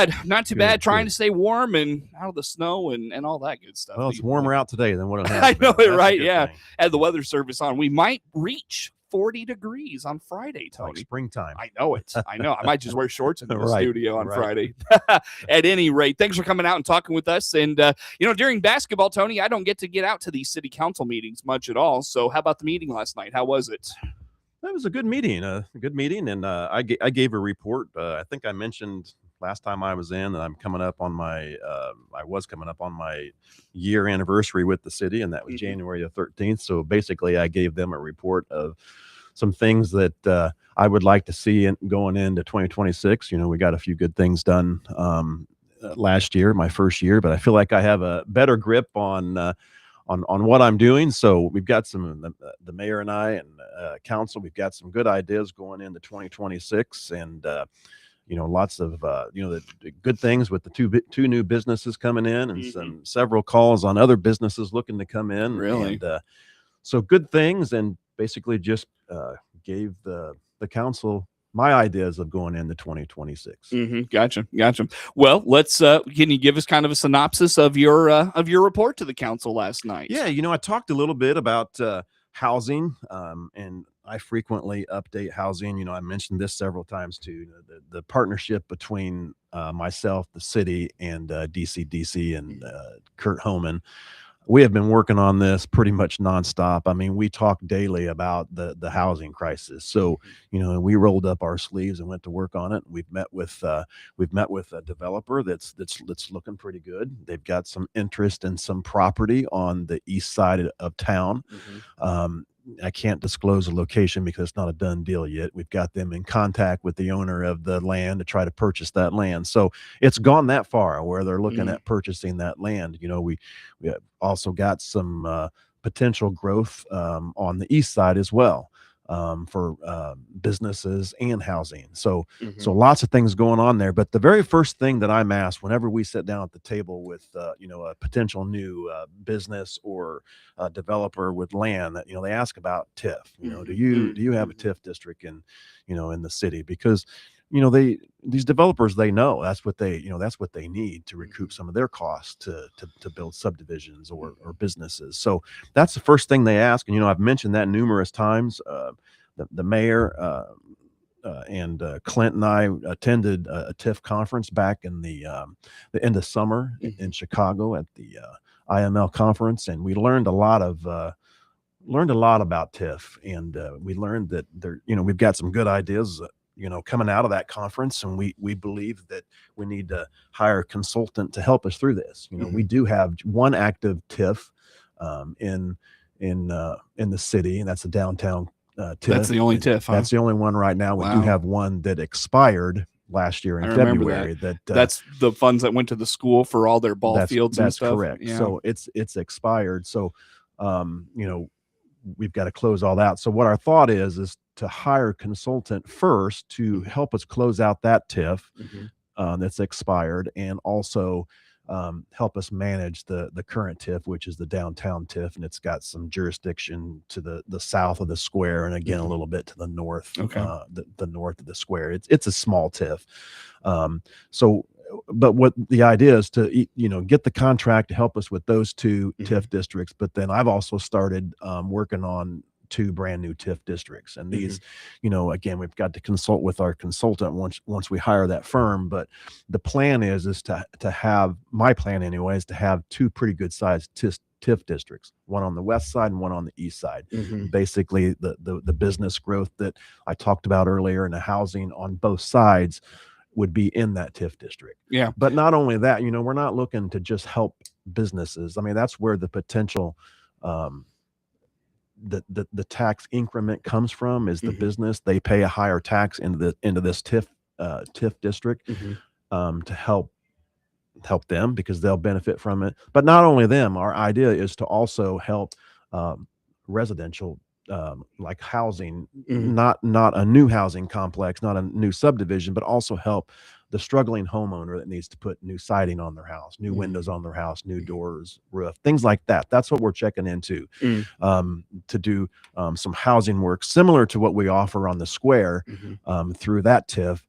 bad. Not too bad. Trying good. to stay warm and out of the snow and all that good stuff. Well, it's warmer out today than what it has I been. know it, That's a right? good Yeah. thing. Had the weather service on. We might reach 40 degrees on Friday, Tony. Like springtime. I know it. I know. I might just wear shorts into the Right, studio on right. Friday. At any rate, thanks for coming out and talking with us. And, during basketball, Tony, I don't get to get out to these city council meetings much at all. So how about the meeting last night? How was it? That was a good meeting. And I gave a report. I think I mentioned last time I was in that I'm coming up on my I was coming up on my year anniversary with the city, and that was January the 13th. So basically, I gave them a report of some things that I would like to see going into 2026. We got a few good things done last year, my first year, but I feel like I have a better grip on what I'm doing. So we've got the mayor and I and council, we've got some good ideas going into 2026, and lots of the good things with the two new businesses coming in, and several calls on other businesses looking to come in. Really? And so good things, and basically just gave the council my ideas of going into 2026. Gotcha. Well, let's. Can you give us kind of a synopsis of your report to the council last night? Yeah, I talked a little bit about housing, and I frequently update housing. I mentioned this several times too. The partnership between myself, the city, and DCDC and Kurt Homan. We have been working on this pretty much nonstop. I mean, we talk daily about the housing crisis. So, we rolled up our sleeves and went to work on it. We've met with a developer that's looking pretty good. They've got some interest in some property on the east side of town. I can't disclose a location because it's not a done deal yet. We've got them in contact with the owner of the land to try to purchase that land. So it's gone that far where they're looking at purchasing that land. We have also got some potential growth on the east side as well, for businesses and housing. So lots of things going on there. But the very first thing that I'm asked whenever we sit down at the table with a potential new business or a developer with land, that they ask about TIF. Do you have a TIF district in the city? Because these developers, they know that's what they need to recoup some of their costs to build subdivisions or businesses. So that's the first thing they ask. And I've mentioned that numerous times. The mayor and Clint and I attended a TIF conference back in the end of summer in Chicago at the IML conference, and we learned a lot about TIF, and we learned that we've got some good ideas coming out of that conference, and we believe that we need to hire a consultant to help us through this. We do have one active TIF in the city, and that's the downtown TIF. That's the only TIF, huh? That's the only one right now. We do have one that expired last year in February. That's the funds that went to the school for all their ball fields and stuff. That's correct. Yeah. So it's expired. So we've got to close all that. So what our thought is to hire a consultant first to help us close out that TIF that's expired, and also help us manage the current TIF, which is the downtown TIF, and it's got some jurisdiction to the south of the square, and again a little bit to the north, the north of the square. It's a small TIF. But what the idea is to get the contract to help us with those two TIF districts. But then I've also started working on two brand new TIF districts, and these again, we've got to consult with our consultant once we hire that firm. But the plan is to have, my plan anyway, is to have two pretty good sized TIF districts, one on the west side and one on the east side. Basically the business growth that I talked about earlier and the housing on both sides would be in that TIF district. Yeah. But not only that, we're not looking to just help businesses. I mean, that's where the potential the tax increment comes from, is the business. They pay a higher tax into this TIF district to help them, because they'll benefit from it. But not only them, our idea is to also help residential like housing, not a new housing complex, not a new subdivision, but also help the struggling homeowner that needs to put new siding on their house, new windows on their house, new doors, roof, things like that. That's what we're checking into, to do some housing work similar to what we offer on the square through that TIF,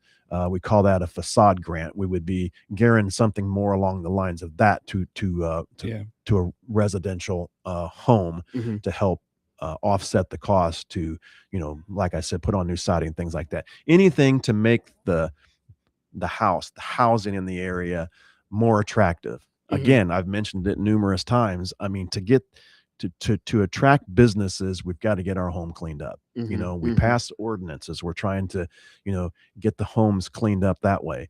We call that a facade grant. We would be guaranteeing something more along the lines of that to a residential home Mhm. to help offset the cost to, like I said, put on new siding, things like that. Anything to make the housing in the area more attractive. Mhm. Again, I've mentioned it numerous times. I mean, to attract businesses, we've got to get our home cleaned up. Mhm. We Mhm. pass ordinances. We're trying to, get the homes cleaned up that way.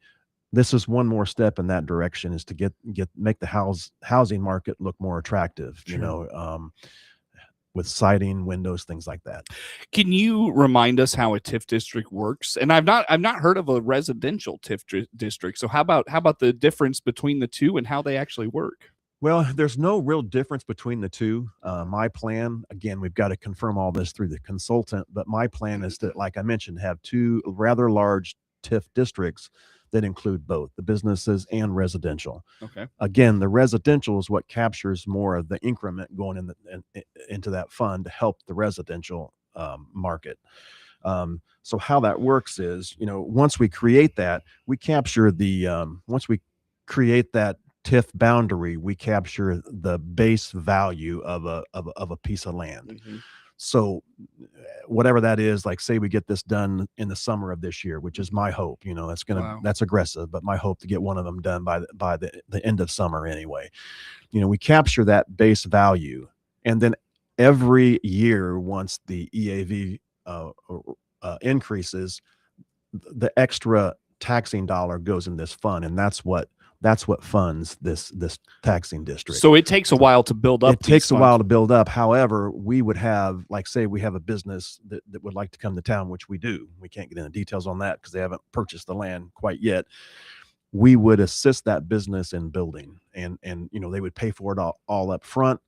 This is one more step in that direction, is to make the housing market look more attractive, Sure. with siding, windows, things like that. Can you remind us how a TIF district works? And I've not heard of a residential TIF district. So how about the difference between the two and how they actually work? Well, there's no real difference between the two. My plan, again, we've got to confirm all this through the consultant, but my plan is to, like I mentioned, have two rather large TIF districts that include both the businesses and residential. Okay. Again, the residential is what captures more of the increment going into that fund to help the residential market. So how that works is, once we create that, we capture once we create that TIF boundary, we capture the base value of a piece of land. Mhm. So whatever that is, like say we get this done in the summer of this year, which is my hope. Wow. That's aggressive, but my hope to get one of them done by the end of summer anyway. We capture that base value, and then every year, once the EAV increases, the extra taxing dollar goes in this fund, and that's what funds this taxing district. So it takes a while to build up. It takes these a while funds. to build up. However, we would have, like, say we have a business that would like to come to town, which we do. We can't get into details on that because they haven't purchased the land quite yet. We would assist that business in building, and they would pay for it all up front.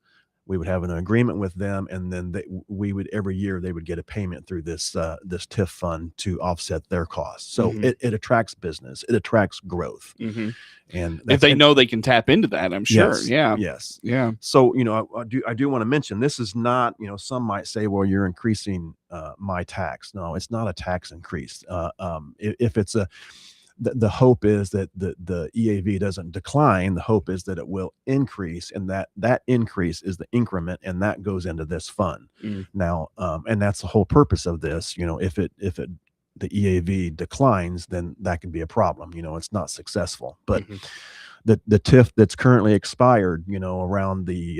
We would have an agreement with them, and then we would, every year they would get a payment through this TIF fund to offset their costs. So Mhm. it attracts business, it attracts growth, Mhm. and If they know they can tap into that, I'm sure. yes, Yeah. yes. Yeah. So I do want to mention, this is not, some might say, well, you're increasing my tax. No, it's not a tax increase. If it's the hope is that the EAV doesn't decline. The hope is that it will increase, and that increase is the increment, and that goes into this fund. Mm. Now, and that's the whole purpose of this. If the EAV declines, then that can be a problem. It's not successful. But Mhm. the TIF that's currently expired, around the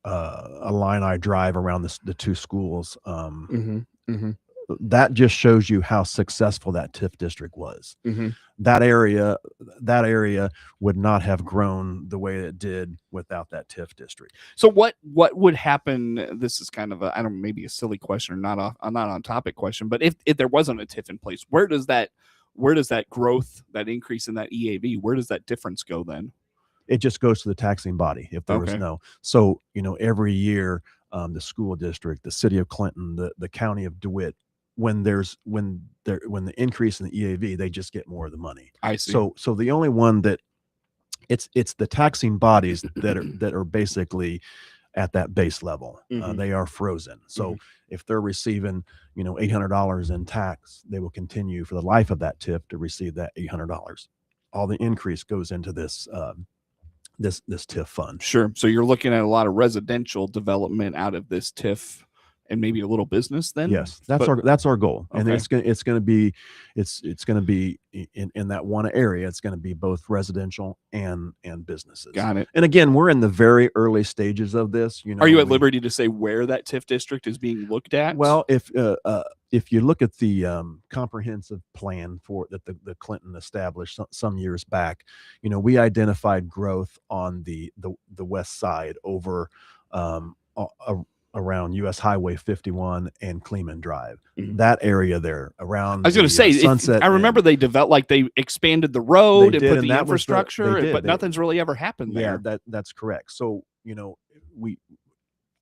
Illini Drive, around the two schools, Mhm. Mhm. that just shows you how successful that TIF district was. Mhm. That area would not have grown the way it did without that TIF district. So what would happen? This is kind of a, I don't know, maybe a silly question or not on topic question, but if there wasn't a TIF in place, where does that growth, that increase in that EAV, where does that difference go then? It just goes to the taxing body if there was Okay. no. So every year, the school district, the city of Clinton, the county of DeWitt, when the increase in the EAV, they just get more of the money. I see. So the only one that it's the taxing bodies that are basically at that base level. Mhm. They are frozen. So Mhm. if they're receiving, $800 in tax, they will continue for the life of that TIF to receive that $800. All the increase goes into this TIF fund. Sure. So you're looking at a lot of residential development out of this TIF, and maybe a little business then? Yes, that's But our goal, and okay. it's gonna be in that one area. It's gonna be both residential and businesses. Got it. And again, we're in the very early stages of this. Are you at liberty to say where that TIF district is being looked at? Well, if you look at the comprehensive plan for that the Clinton established some years back, we identified growth on the west side over around US Highway 51 and Cleveland Drive. Mhm. That area there around I was going to say, Sunset. I remember they developed, like they expanded the road They and did, put and the that was infrastructure, but nothing's really ever happened yeah, there. that's correct. So, we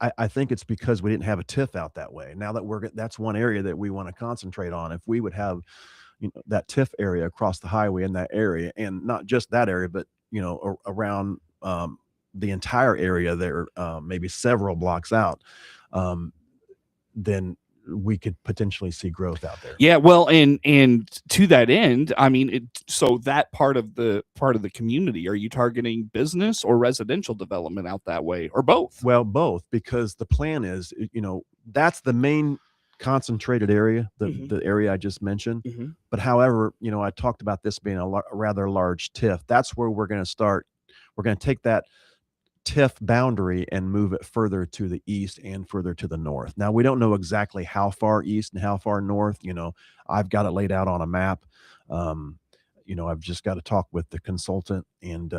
I think it's because we didn't have a TIF out that way. Now that that's one area that we want to concentrate on. If we would have, that TIF area across the highway in that area, and not just that area, but around the entire area there, maybe several blocks out, then we could potentially see growth out there. Yeah, well, and to that end, I mean, so that part of the community, are you targeting business or residential development out that way, or both? Well, both, because the plan is, that's the main concentrated area, the area I just mentioned. But however, I talked about this being a rather large TIF. That's where we're going to start. We're going to take that TIF boundary and move it further to the east and further to the north. Now, we don't know exactly how far east and how far north. I've got it laid out on a map. I've just got to talk with the consultant, and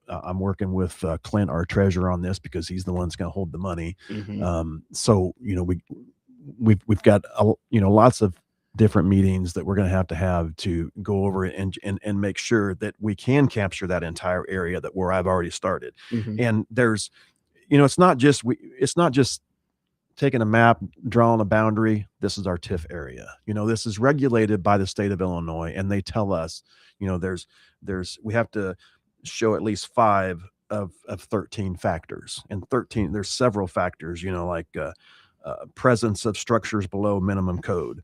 I'm working with Clint, our treasurer, on this because he's the one that's going to hold the money. So we've got lots of different meetings that we're going to have to go over it and make sure that we can capture that entire area where I've already started. And there's, it's not just taking a map, drawing a boundary. This is our TIF area. This is regulated by the state of Illinois, and they tell us, we have to show at least 5 of 13 factors, and 13, there's several factors, like presence of structures below minimum code,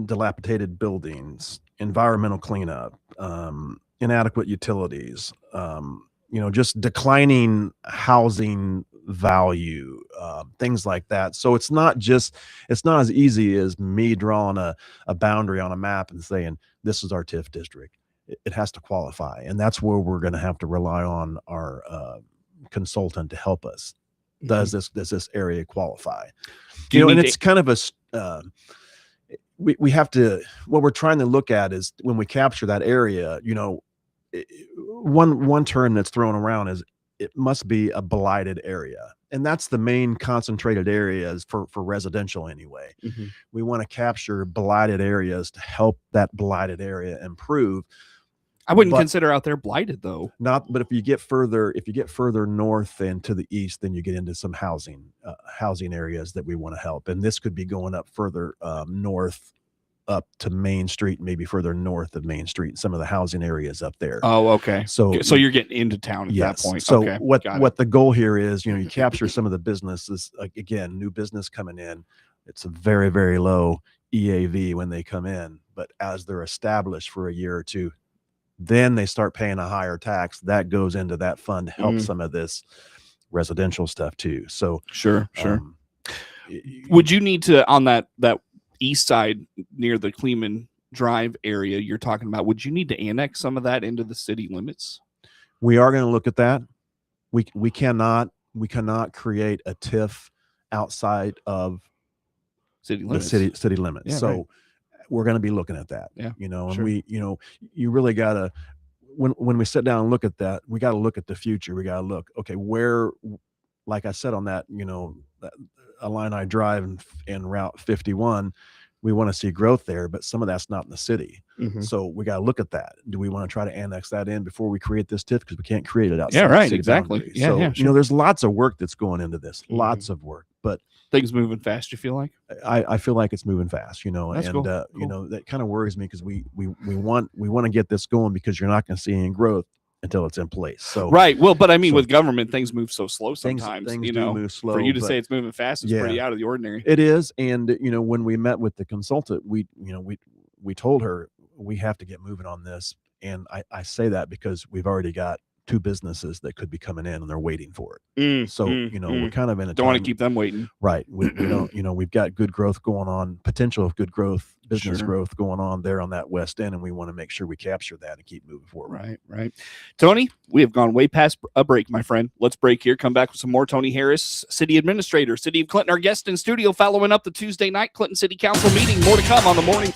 dilapidated buildings, environmental cleanup, inadequate utilities, just declining housing value, things like that. So it's not as easy as me drawing a boundary on a map and saying, this is our TIF district. It has to qualify. And that's where we're going to have to rely on our consultant to help us. Does this area qualify? And it's kind of we have to, what we're trying to look at is when we capture that area, one term that's thrown around is it must be a blighted area. And that's the main concentrated areas for residential anyway. We want to capture blighted areas to help that blighted area improve. I wouldn't consider out there blighted though. But if you get further north and to the east, then you get into some housing areas that we want to help. And this could be going up further north up to Main Street, maybe further north of Main Street, some of the housing areas up there. Oh, okay. So you're getting into town at that point. So okay. what the goal here is, you capture some of the businesses, again, new business coming in. It's a very, very low EAV when they come in, but as they're established for a year or two, then they start paying a higher tax that goes into that fund to help some of this residential stuff too. So sure. Would you need to, on that east side near the Kleeman Drive area you're talking about, would you need to annex some of that into the city limits? We are going to look at that. We cannot create a TIF outside of city limits. The city limits. Yeah, so right. We're going to be looking at that. Yeah, and sure. you really got to, when we sit down and look at that, we got to look at the future. We got to look, okay, where, like I said on that, that Illini Drive and Route 51, we want to see growth there, but some of that's not in the city. So we got to look at that. Do we want to try to annex that in before we create this TIF? Because we can't create it outside. Yeah, right. City Exactly. boundaries. Yeah, so, sure. there's lots of work that's going into this, lots of work, but things moving fast. You feel like? I feel like it's moving fast, That's and cool. That kind of worries me because we want to get this going because you're not going to see any growth until it's in place. So right. Well, but I mean, with government, things move so slow sometimes. Things do move slow. For you to say it's moving fast is pretty out of the ordinary. It is, and when we met with the consultant, we told her we have to get moving on this, and I say that because we've already got 2 businesses that could be coming in and they're waiting for it. So we're kind of in a don't want to keep them waiting. Right. We don't, we've got good growth going on, potential of good growth, business growth going on there on that west end, and we want to make sure we capture that and keep moving forward. Right. Tony, we have gone way past a break, my friend. Let's break here. Come back with some more. Tony Harris, City Administrator, City of Clinton, our guest in studio, following up the Tuesday night Clinton City Council meeting. More to come on the morning.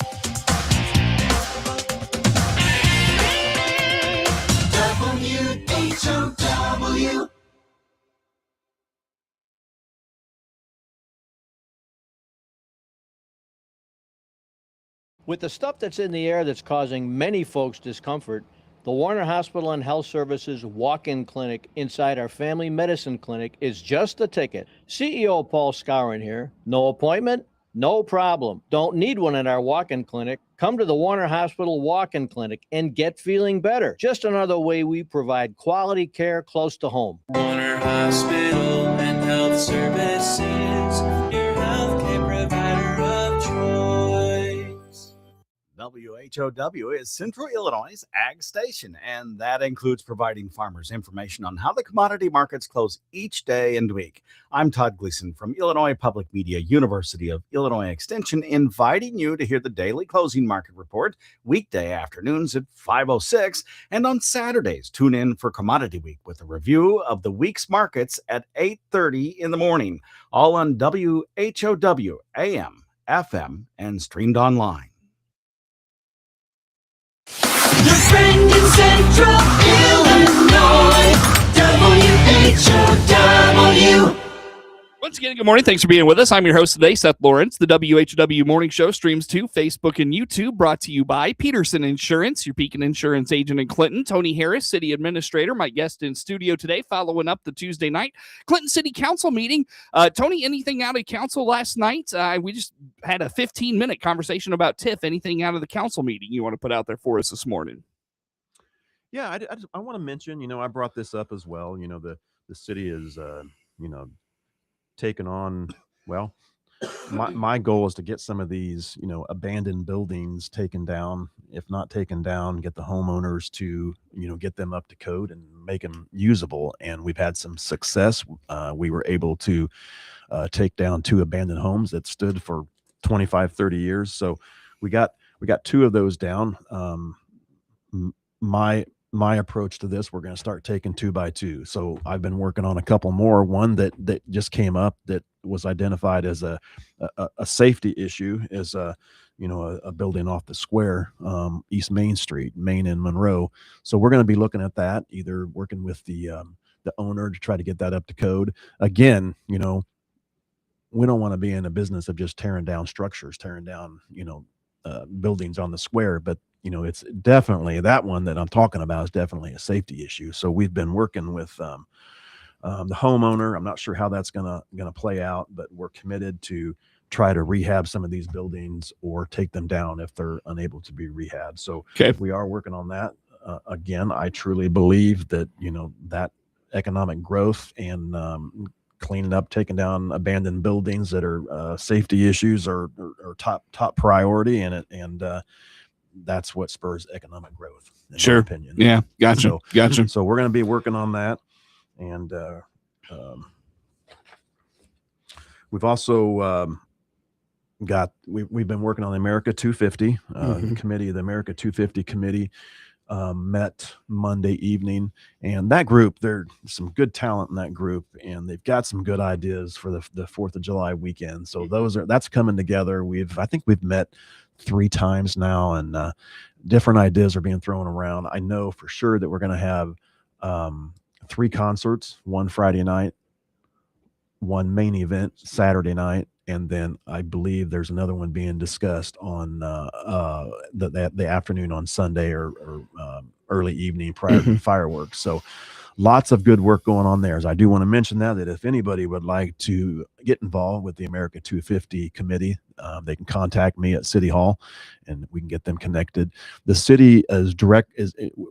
WHOW. With the stuff that's in the air that's causing many folks discomfort, the Warner Hospital and Health Services walk-in clinic inside our family medicine clinic is just the ticket. CEO Paul Scourin here. No appointment? No problem. Don't need one at our walk-in clinic. Come to the Warner Hospital walk-in clinic and get feeling better. Just another way we provide quality care close to home. Warner Hospital and Health Services, your healthcare provider of choice. WHOW is Central Illinois' ag station, and that includes providing farmers information on how the commodity markets close each day and week. I'm Todd Gleason from Illinois Public Media, University of Illinois Extension, inviting you to hear the daily closing market report weekday afternoons at 5:06, and on Saturdays, tune in for Commodity Week with a review of the week's markets at 8:30 in the morning, all on WHOW AM, FM, and streamed online. Your friend in Central Illinois, WHOW. Once again, good morning. Thanks for being with us. I'm your host today, Seth Lawrence. The WHW Morning Show streams to Facebook and YouTube, brought to you by Peterson Insurance, your Pekin Insurance agent in Clinton. Tony Harris, City Administrator, my guest in studio today, following up the Tuesday night Clinton City Council meeting. Tony, anything out of council last night? We just had a 15-minute conversation about TIF. Anything out of the council meeting you want to put out there for us this morning? Yeah, I want to mention, I brought this up as well. The city is, taken on, well, my goal is to get some of these, abandoned buildings taken down. If not taken down, get the homeowners to, get them up to code and make them usable. And we've had some success. We were able to take down 2 abandoned homes that stood for 25, 30 years. So we got 2 of those down. My approach to this, we're going to start taking 2 by 2. So I've been working on a couple more. One that just came up that was identified as a safety issue is a building off the square, East Main Street, Main and Monroe. So we're going to be looking at that, either working with the owner to try to get that up to code. Again, we don't want to be in a business of just tearing down structures, tearing down, buildings on the square, but it's definitely that one that I'm talking about is definitely a safety issue. So we've been working with the homeowner. I'm not sure how that's gonna play out, but we're committed to try to rehab some of these buildings or take them down if they're unable to be rehabbed. So we are working on that. Again, I truly believe that that economic growth and cleaning up, taking down abandoned buildings that are safety issues are top priority, and that's what spurs economic growth, in my opinion. Yeah, gotcha. So we're going to be working on that, and we've also we've been working on the America 250 committee. The America 250 committee met Monday evening, and that group, there's some good talent in that group, and they've got some good ideas for the 4th of July weekend. So that's coming together. I think we've met 3 times now, and different ideas are being thrown around. I know for sure that we're going to have 3 concerts, 1 Friday night, 1 main event Saturday night, and then I believe there's another one being discussed on the afternoon on Sunday or early evening prior to fireworks. So lots of good work going on there. As I do want to mention that if anybody would like to get involved with the America 250 committee, they can contact me at City Hall, and we can get them connected. The city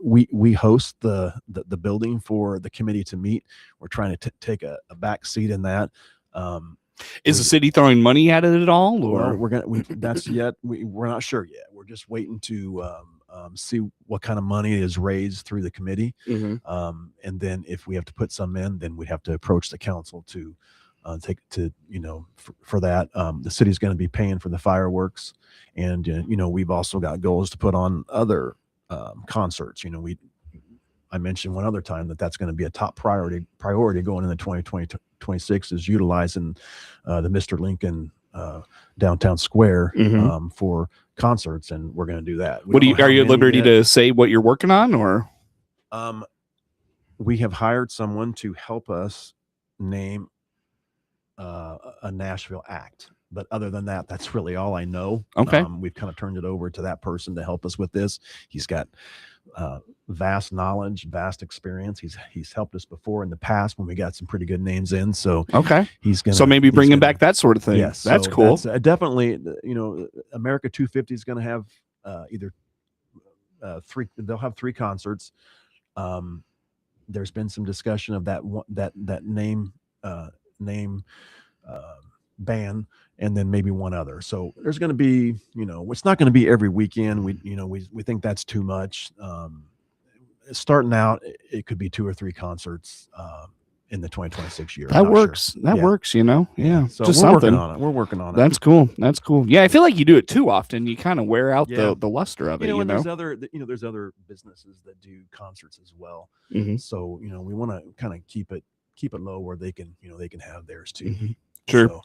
we host the building for the committee to meet. We're trying to take a back seat in that. Is the city throwing money at it at all, or we're not sure yet. We're just waiting to see what kind of money is raised through the committee, and then if we have to put some in, then we have to approach the council to for that. The city's going to be paying for the fireworks, and we've also got goals to put on other concerts. I mentioned one other time that's going to be a top priority going into 2026 is utilizing the Mr. Lincoln downtown square for concerts, and we're going to do that. Are you at liberty to say what you're working on, or? We have hired someone to help us name a Nashville act. But other than that, that's really all I know. Okay. We've kind of turned it over to that person to help us with this. He's got vast knowledge, vast experience. He's helped us before in the past when we got some pretty good names in. So he's gonna. So maybe bringing back that sort of thing. Yes, that's cool. That's, definitely, America 250 is going to have either 3. They'll have 3 concerts. There's been some discussion of that name name band, and then maybe one other. So there's going to be, it's not going to be every weekend. We think that's too much. Starting out, it could be 2 or 3 concerts in the 2026 year. That works. Sure. That works, Yeah. So just we're something. working on it. We're working on it. That's cool. That's cool. Yeah, I feel like you do it too often. You kind of wear out Yeah. the luster of it. And there's other businesses that do concerts as well. Mhm. So we want to kind of keep it low where they can have theirs too. Mhm. Sure. So,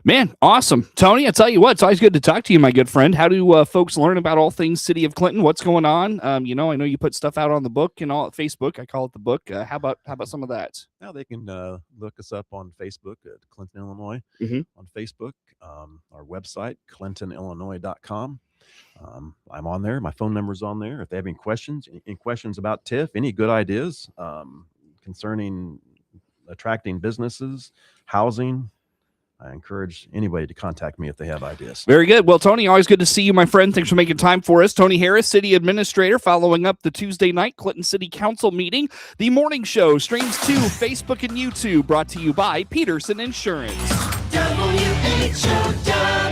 Man, awesome. Tony, I tell you what, it's always good to talk to you, my good friend. How do folks learn about all things City of Clinton? What's going on? I know you put stuff out on the book and all at Facebook. I call it the book. How about some of that? now they can look us up on Facebook at Clinton, Illinois. Mhm. On Facebook, our website, clintonillinois.com. I'm on there. My phone number's on there. If they have any questions about TIF, any good ideas concerning attracting businesses, housing, I encourage anybody to contact me if they have ideas. Very good. Well, Tony, always good to see you, my friend. Thanks for making time for us. Tony Harris, City Administrator, following up the Tuesday night Clinton City Council meeting. The morning show streams to Facebook and YouTube, brought to you by Peterson Insurance. WHOW.